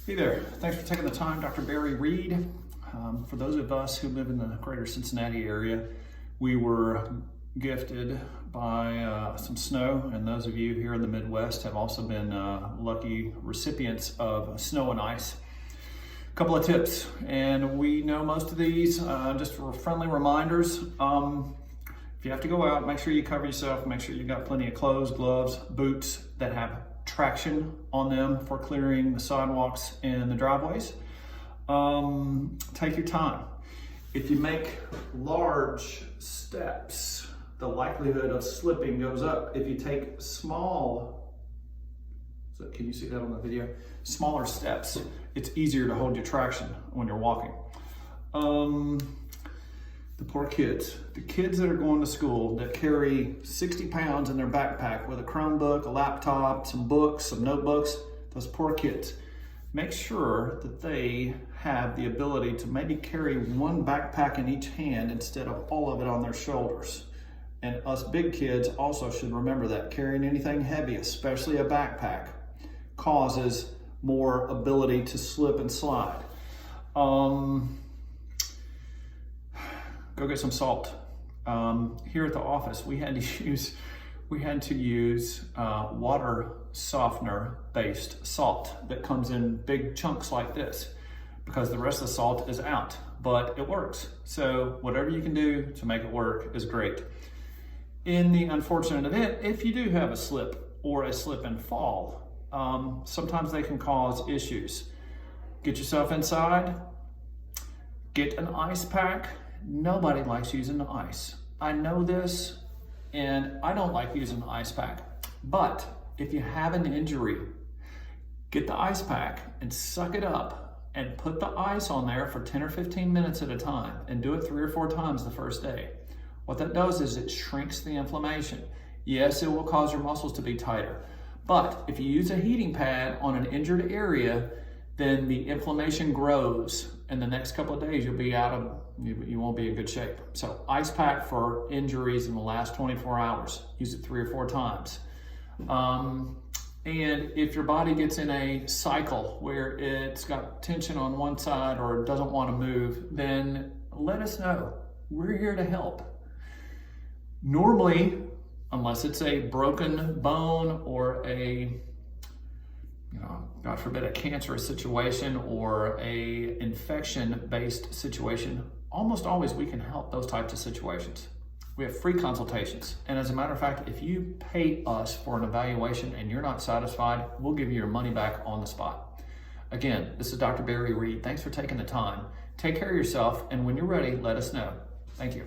Hey there, thanks for taking the time, Dr. Barry Reid. For those of us who live in the greater Cincinnati area, we were gifted by some snow, and those of you here in the Midwest have also been lucky recipients of snow and ice. A couple of tips, and we know most of these, just for friendly reminders. If you have to go out, make sure you cover yourself, make sure you've got plenty of clothes, gloves, boots that have traction on them for clearing the sidewalks and the driveways. Take your time. If you make large steps, the likelihood of slipping goes up. If you take small, so can you see that on the video? Smaller steps, it's easier to hold your traction when you're walking. The poor kids, the kids that are going to school that carry 60 pounds in their backpack with a Chromebook, a laptop, some books, some notebooks, those poor kids. Make sure that they have the ability to maybe carry one backpack in each hand instead of all of it on their shoulders. And us big kids also should remember that carrying anything heavy, especially a backpack, causes more ability to slip and slide. Go get some salt. Here at the office, we had to use water softener based salt that comes in big chunks like this because the rest of the salt is out, but it works. So whatever you can do to make it work is great. In the unfortunate event, if you do have a slip or a slip and fall, sometimes they can cause issues. Get yourself inside, get an ice pack. Nobody likes using the ice. I know this, and I don't like using the ice pack. But if you have an injury, get the ice pack and suck it up and put the ice on there for 10 or 15 minutes at a time and do it 3 or 4 times the first day. What that does is it shrinks the inflammation. Yes, it will cause your muscles to be tighter. But if you use a heating pad on an injured area, then the inflammation grows, and the next couple of days you won't be in good shape. So ice pack for injuries in the last 24 hours. Use it 3 or 4 times. And if your body gets in a cycle where it's got tension on one side or doesn't want to move, then let us know. We're here to help. Normally, unless it's a broken bone or a God forbid, a cancerous situation or a infection-based situation, almost always we can help those types of situations. We have free consultations. And as a matter of fact, if you pay us for an evaluation and you're not satisfied, we'll give you your money back on the spot. Again, this is Dr. Barry Reid. Thanks for taking the time. Take care of yourself, and when you're ready, let us know. Thank you.